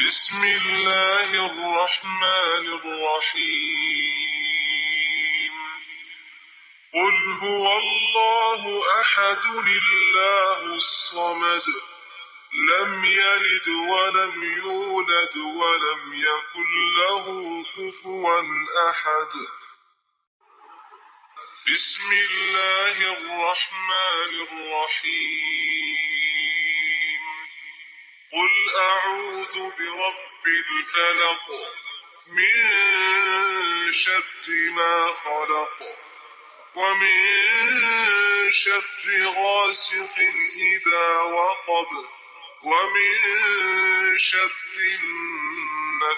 بسم الله الرحمن الرحيم قل هو الله أحد الله الصمد لم يلد ولم يولد ولم يكن له كفوا أحد بسم الله الرحمن الرحيم قل أعوذ برب الفلق من شر ما خلق ومن شر غاسق إذا وقب ومن شر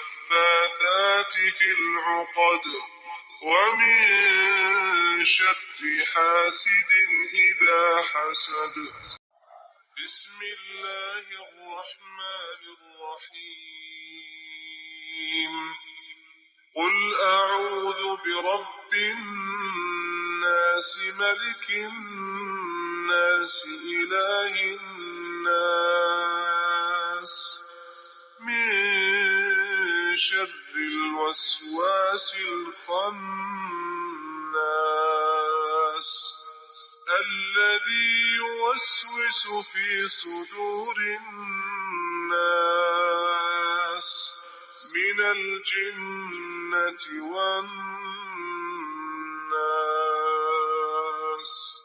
النفاثات في العقد ومن شر حاسد إذا حسد بسم الله الرحمن الرحيم قل أعوذ برب الناس ملك الناس إله الناس من شر الوسواس الخناس الذي يوسوس في صدور الناس من الجنة والناس